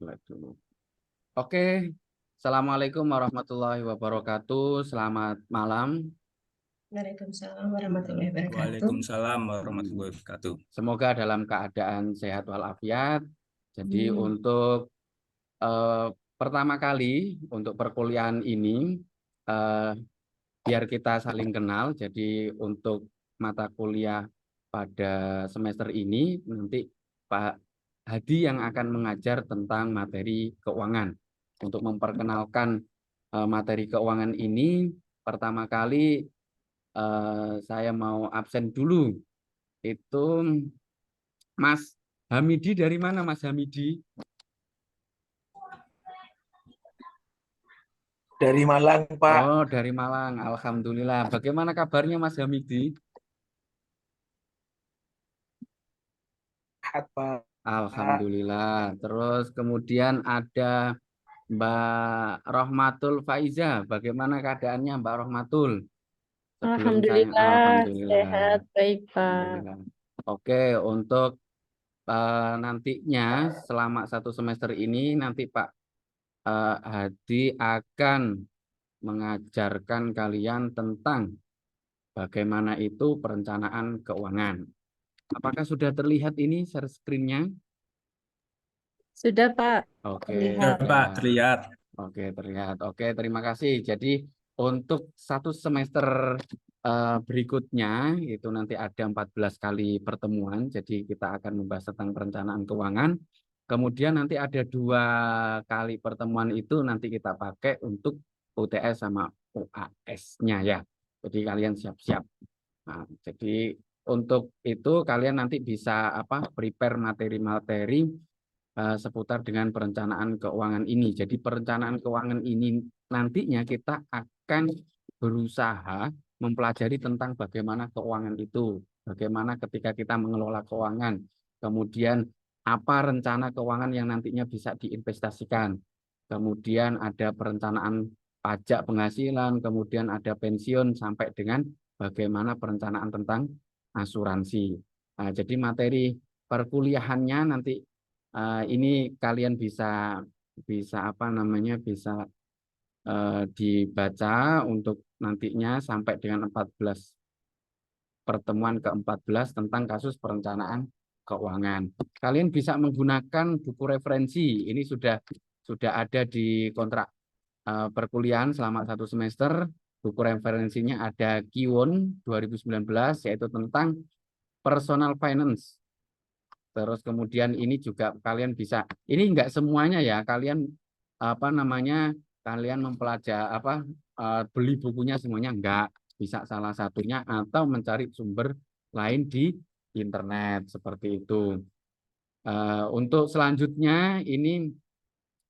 Slide dulu. Oke, Assalamualaikum warahmatullahi wabarakatuh. Selamat malam. Waalaikumsalam warahmatullahi wabarakatuh. Waalaikumsalam warahmatullahi wabarakatuh. Semoga dalam keadaan sehat walafiat. Jadi Hmm. untuk pertama kali untuk perkuliahan ini, biar kita saling kenal. Jadi untuk mata kuliah pada semester ini nanti Pak Hadi yang akan mengajar tentang materi keuangan. Untuk memperkenalkan materi keuangan ini, pertama kali saya mau absen dulu. Itu Mas Hamidi, dari mana Mas Hamidi? Dari Malang, Pak. Oh, dari Malang. Alhamdulillah. Bagaimana kabarnya Mas Hamidi? Sehat, Pak. Alhamdulillah. Terus kemudian ada Mbak Rohmatul Faiza. Bagaimana keadaannya Mbak Rohmatul? Sebelum saya, Alhamdulillah, Alhamdulillah. sehat, baik, Pak. Alhamdulillah. Oke, untuk nantinya selama satu semester ini nanti Pak Hadi akan mengajarkan kalian tentang bagaimana itu perencanaan keuangan. Apakah sudah terlihat ini share screen-nya? Sudah, Pak. Oke, Terlihat. Ya, Pak, terlihat. Oke, terlihat. Oke, terima kasih. Jadi untuk satu semester berikutnya itu nanti ada 14 kali pertemuan. Jadi kita akan membahas tentang perencanaan keuangan. Kemudian nanti ada 2 kali pertemuan itu nanti kita pakai untuk UTS sama UAS-nya ya. Jadi kalian siap-siap. Nah, jadi untuk itu kalian nanti bisa prepare materi-materi seputar dengan perencanaan keuangan ini. Jadi perencanaan keuangan ini nantinya kita akan berusaha mempelajari tentang bagaimana keuangan itu, bagaimana ketika kita mengelola keuangan, kemudian apa rencana keuangan yang nantinya bisa diinvestasikan, kemudian ada perencanaan pajak penghasilan, kemudian ada pensiun, sampai dengan bagaimana perencanaan tentang asuransi. Nah, jadi materi perkuliahannya nanti ini kalian bisa bisa dibaca untuk nantinya sampai dengan 14 pertemuan ke-14 tentang kasus perencanaan keuangan. Kalian bisa menggunakan buku referensi. Ini sudah ada di kontrak perkuliahan selama satu semester. Buku referensinya ada Kiwon 2019, yaitu tentang personal finance. Terus kemudian ini juga kalian bisa, ini enggak semuanya ya, kalian kalian mempelajari beli bukunya semuanya enggak, bisa salah satunya atau mencari sumber lain di internet seperti itu. Untuk selanjutnya ini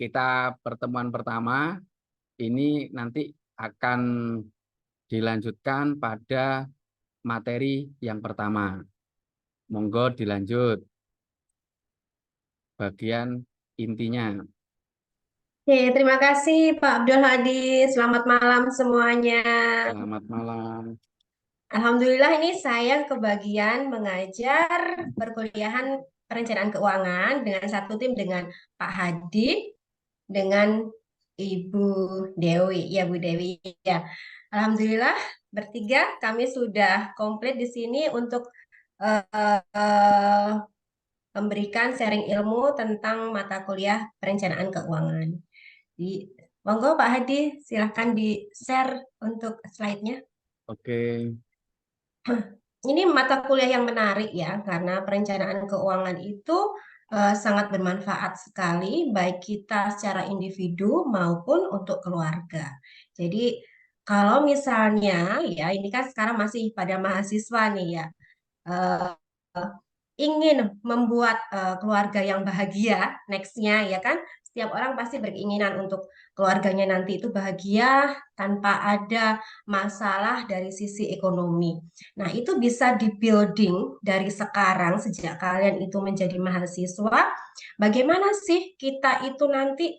kita pertemuan pertama ini nanti akan dilanjutkan pada materi yang pertama. Monggo dilanjut. Bagian intinya. Oke, terima kasih Pak Abdul Hadi. Selamat malam semuanya. Selamat malam. Alhamdulillah ini saya kebagian mengajar perkuliahan perencanaan keuangan dengan satu tim dengan Pak Hadi, dengan Ibu Dewi. Ya, Bu Dewi. Ya. Alhamdulillah bertiga kami sudah komplit di sini untuk eh, memberikan sharing ilmu tentang mata kuliah perencanaan keuangan. Monggo Pak Hadi, silahkan di-share untuk slide-nya. Oke. Ini mata kuliah yang menarik ya, karena perencanaan keuangan itu sangat bermanfaat sekali, baik kita secara individu maupun untuk keluarga. Jadi kalau misalnya ya, ini kan sekarang masih pada mahasiswa nih ya, eh, ingin membuat keluarga yang bahagia nextnya ya kan, setiap orang pasti berkeinginan untuk keluarganya nanti itu bahagia tanpa ada masalah dari sisi ekonomi. Nah, itu bisa di building dari sekarang sejak kalian itu menjadi mahasiswa. Bagaimana sih kita itu nanti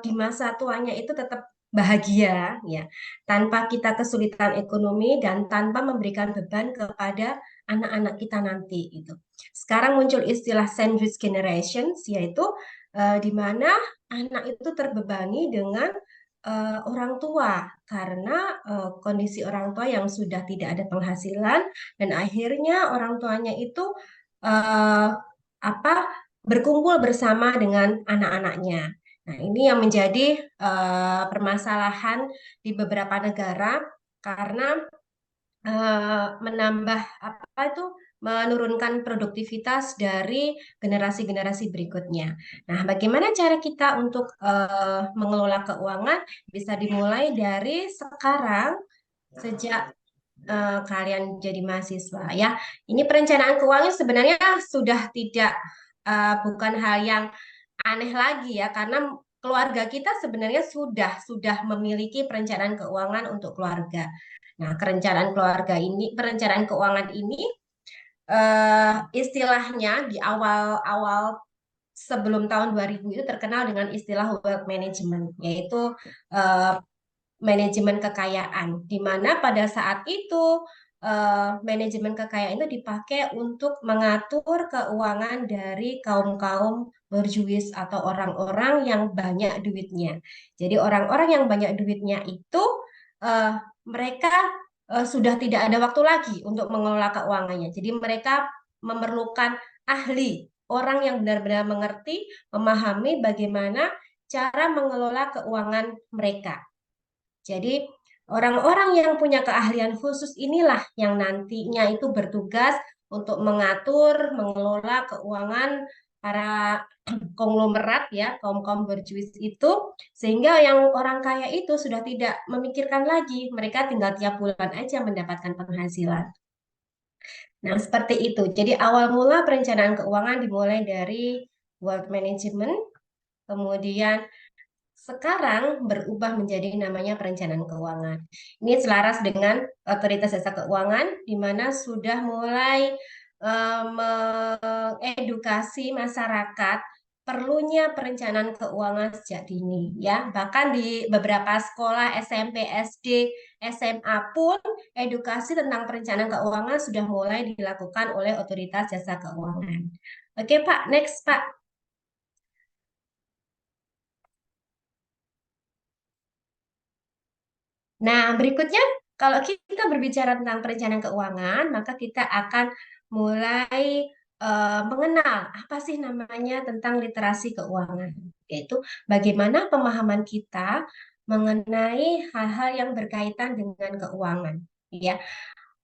di masa tuanya itu tetap bahagia ya, tanpa kita kesulitan ekonomi dan tanpa memberikan beban kepada anak-anak kita nanti itu. Sekarang muncul istilah sandwich generations, yaitu di mana anak itu terbebani dengan orang tua karena kondisi orang tua yang sudah tidak ada penghasilan dan akhirnya orang tuanya itu eh, apa berkumpul bersama dengan anak-anaknya. Nah, ini yang menjadi permasalahan di beberapa negara karena menambah apa itu menurunkan produktivitas dari generasi-generasi berikutnya. Nah, bagaimana cara kita untuk mengelola keuangan bisa dimulai dari sekarang sejak kalian jadi mahasiswa ya. Ini perencanaan keuangan sebenarnya sudah tidak bukan hal yang aneh lagi ya karena keluarga kita sebenarnya sudah memiliki perencanaan keuangan untuk keluarga. Nah, perencanaan keuangan ini istilahnya di awal-awal sebelum tahun 2000 itu terkenal dengan istilah wealth management, yaitu eh, manajemen kekayaan, di mana pada saat itu manajemen kekayaan itu dipakai untuk mengatur keuangan dari kaum-kaum berjuis atau orang-orang yang banyak duitnya. Jadi orang-orang yang banyak duitnya itu eh, mereka sudah tidak ada waktu lagi untuk mengelola keuangannya. Jadi mereka memerlukan ahli, orang yang benar-benar mengerti, memahami bagaimana cara mengelola keuangan mereka. Jadi orang-orang yang punya keahlian khusus inilah yang nantinya itu bertugas untuk mengatur, mengelola keuangan para konglomerat ya, kaum-kaum berjuis itu, sehingga yang orang kaya itu sudah tidak memikirkan lagi, mereka tinggal tiap bulan aja mendapatkan penghasilan. Nah, seperti itu. Jadi awal mula perencanaan keuangan dimulai dari wealth management, kemudian sekarang berubah menjadi namanya perencanaan keuangan. Ini selaras dengan Otoritas Jasa Keuangan, di mana sudah mulai mengedukasi masyarakat perlunya perencanaan keuangan sejak dini, ya. Bahkan di beberapa sekolah SMP, SD, SMA pun edukasi tentang perencanaan keuangan sudah mulai dilakukan oleh Otoritas Jasa Keuangan. Oke, Pak, next, Pak. Nah, berikutnya kalau kita berbicara tentang perencanaan keuangan, maka kita akan mulai mengenal apa sih namanya tentang literasi keuangan, yaitu bagaimana pemahaman kita mengenai hal-hal yang berkaitan dengan keuangan. Ya,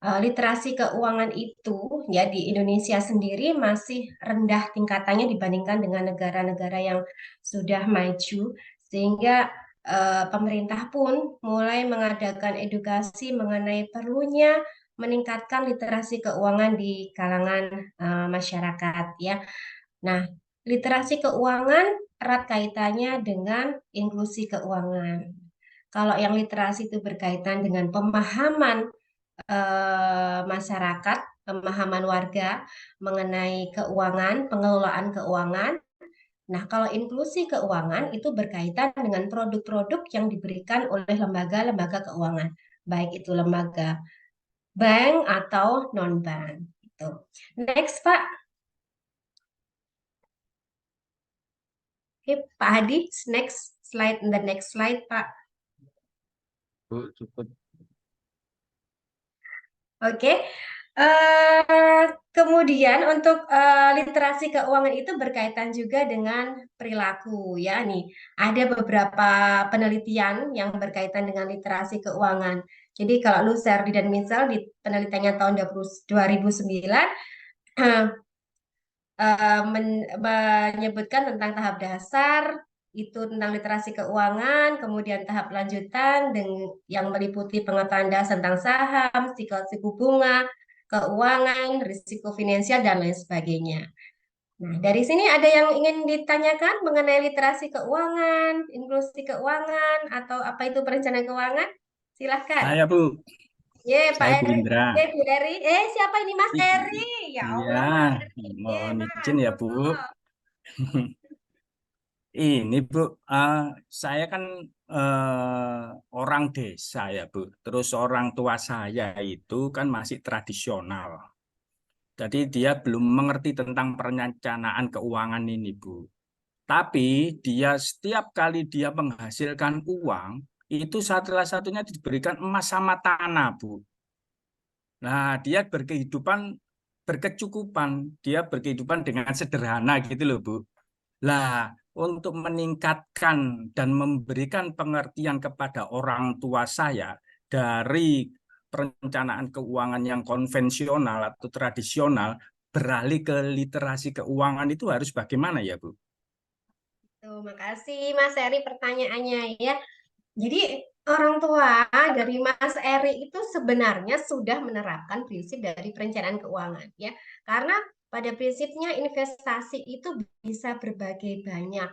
literasi keuangan itu ya di Indonesia sendiri masih rendah tingkatannya dibandingkan dengan negara-negara yang sudah maju, sehingga pemerintah pun mulai mengadakan edukasi mengenai perlunya meningkatkan literasi keuangan di kalangan masyarakat ya. Nah, literasi keuangan erat kaitannya dengan inklusi keuangan. Kalau yang literasi itu berkaitan dengan pemahaman masyarakat, pemahaman warga mengenai keuangan, pengelolaan keuangan. Nah, kalau inklusi keuangan itu berkaitan dengan produk-produk yang diberikan oleh lembaga-lembaga keuangan, baik itu lembaga bank atau non-bank. Itu. Next, Pak. Oke, Pak Hadi, next slide, the next slide, Pak. Bu, cukup. Oke. Kemudian untuk literasi keuangan itu berkaitan juga dengan perilaku ya nih. Ada beberapa penelitian yang berkaitan dengan literasi keuangan. Jadi kalau Lusardi dan Mitchell di penelitiannya tahun 2009 menyebutkan tentang tahap dasar itu tentang literasi keuangan, kemudian tahap lanjutan yang meliputi pengetahuan dasar tentang saham, siku bunga, keuangan, risiko finansial dan lain sebagainya. Nah, dari sini ada yang ingin ditanyakan mengenai literasi keuangan, inklusi keuangan, atau apa itu perencanaan keuangan? Silahkan. Saya Bu, Ye, Pak saya Bu Eri. Indra. Bu Eri. Siapa ini Mas I- Eri? Ya Iya, Allah, Mas Eri. mohon Mas. izin ya Bu. Ini Bu, saya kan orang desa ya Bu. Terus orang tua saya itu kan masih tradisional. Jadi dia belum mengerti tentang perencanaan keuangan ini Bu. Tapi dia setiap kali dia menghasilkan uang, itu salah satunya diberikan emas sama tanah, Bu. Nah, dia berkecukupan, dia berkehidupan dengan sederhana gitu loh, Bu. Lah, untuk meningkatkan dan memberikan pengertian kepada orang tua saya dari perencanaan keuangan yang konvensional atau tradisional, beralih ke literasi keuangan itu harus bagaimana ya, Bu? Tuh, makasih Mas Eri pertanyaannya ya. Jadi orang tua dari Mas Eri itu sebenarnya sudah menerapkan prinsip dari perencanaan keuangan ya. Karena pada prinsipnya investasi itu bisa berbagai banyak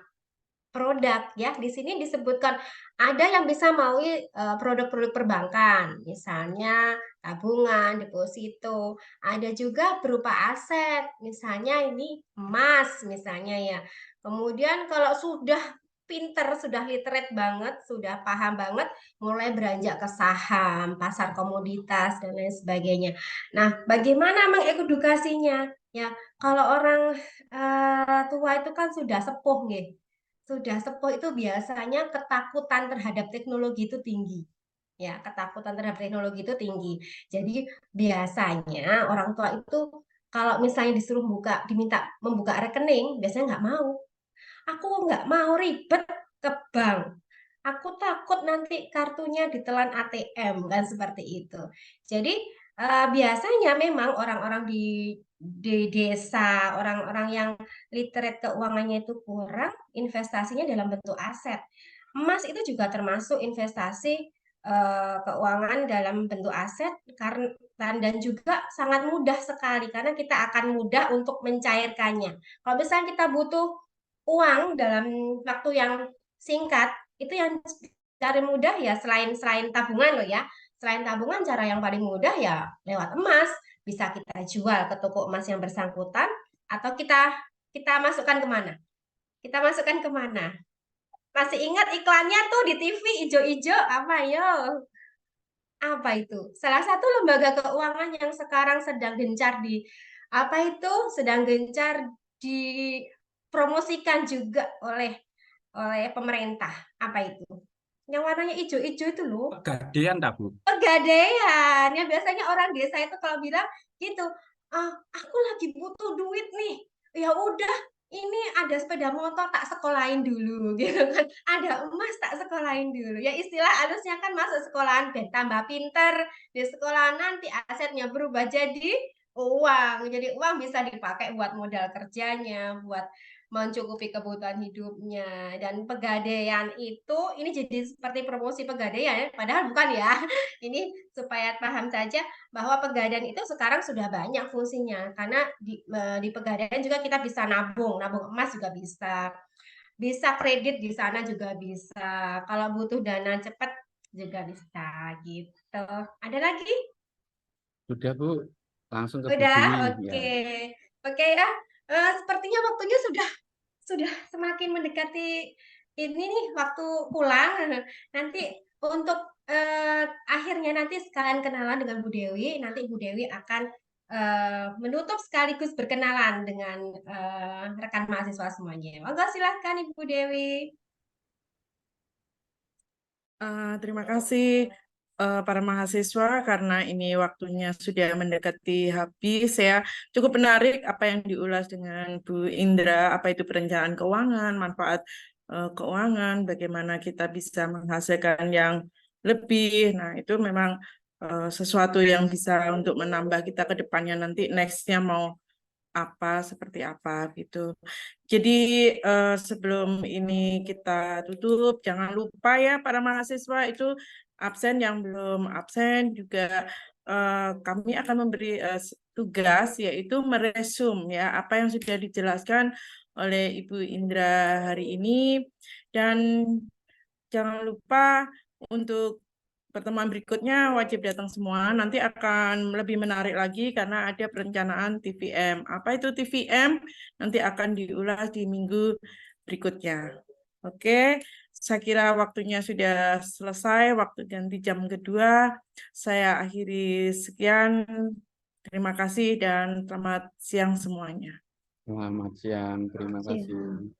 produk ya. Di sini disebutkan ada yang bisa melalui produk-produk perbankan, misalnya tabungan, deposito. Ada juga berupa aset, misalnya ini emas misalnya ya. Kemudian kalau sudah pinter, sudah literate banget, sudah paham banget, mulai beranjak ke saham, pasar komoditas dan lain sebagainya. Nah, bagaimana mengedukasinya? Ya, kalau orang tua itu kan sudah sepuh, nggih. Sudah sepuh itu biasanya ketakutan terhadap teknologi itu tinggi. Ya, ketakutan terhadap teknologi itu tinggi. Jadi biasanya orang tua itu kalau misalnya disuruh diminta membuka rekening, biasanya nggak mau. Aku nggak mau ribet ke bank. Aku takut nanti kartunya ditelan ATM kan seperti itu. Jadi biasanya memang orang-orang di desa, orang-orang yang literate keuangannya itu kurang, investasinya dalam bentuk aset. Emas itu juga termasuk investasi keuangan dalam bentuk aset karena dan juga sangat mudah sekali karena kita akan mudah untuk mencairkannya. Kalau misalnya kita butuh uang dalam waktu yang singkat, itu yang cari mudah ya selain selain tabungan loh ya. Selain tabungan cara yang paling mudah ya lewat emas. Bisa kita jual ke toko emas yang bersangkutan atau kita masukkan kemana? Kita masukkan kemana? Masih ingat iklannya tuh di TV ijo-ijo apa yo? Apa itu? Salah satu lembaga keuangan yang sekarang sedang gencar di apa itu? Sedang gencar dipromosikan juga oleh pemerintah. Apa itu? Yang warnanya hijau-hijau itu loh. Pegadaian tak, Bu? Pegadaian. Ya biasanya orang desa itu kalau bilang gitu, ah, aku lagi butuh duit nih. Ya udah, ini ada sepeda motor tak sekolahin dulu gitu kan. Ada emas tak sekolahin dulu. Ya istilah harusnya kan masuk sekolahan ben tambah pinter. Di sekolah nanti asetnya berubah jadi uang. Jadi uang bisa dipakai buat modal kerjanya, buat mencukupi kebutuhan hidupnya. Dan pegadaian itu ini jadi seperti promosi pegadaian ya, padahal bukan ya. Ini supaya paham saja bahwa pegadaian itu sekarang sudah banyak fungsinya karena di pegadaian juga kita bisa nabung, nabung emas juga bisa. Bisa kredit di sana juga bisa. Kalau butuh dana cepat juga bisa gitu. Ada lagi? Sudah, Bu. Langsung ke Bu Udah, Dwi. Ya. oke. Oke ya. Sepertinya waktunya sudah semakin mendekati ini nih waktu pulang. Nanti untuk akhirnya nanti sekalian kenalan dengan Bu Dewi. Nanti Bu Dewi akan menutup sekaligus berkenalan dengan rekan mahasiswa semuanya. Monggo silahkan Ibu Dewi. Terima kasih para mahasiswa karena ini waktunya sudah mendekati habis ya. Cukup menarik apa yang diulas dengan Bu Indra, apa itu perencanaan keuangan, manfaat keuangan, bagaimana kita bisa menghasilkan yang lebih. Nah, itu memang sesuatu yang bisa untuk menambah kita ke depannya nanti next-nya mau apa seperti apa gitu. Jadi sebelum ini kita tutup, jangan lupa ya para mahasiswa itu absen yang belum absen juga kami akan memberi tugas yaitu meresum ya apa yang sudah dijelaskan oleh Ibu Indra hari ini dan jangan lupa untuk pertemuan berikutnya wajib datang semua. Nanti akan lebih menarik lagi karena ada perencanaan TVM. Apa itu TVM? Nanti akan diulas di minggu berikutnya. Oke, saya kira waktunya sudah selesai. Waktu ganti jam kedua. Saya akhiri sekian. Terima kasih dan selamat siang semuanya. Selamat siang. Terima Siap. kasih.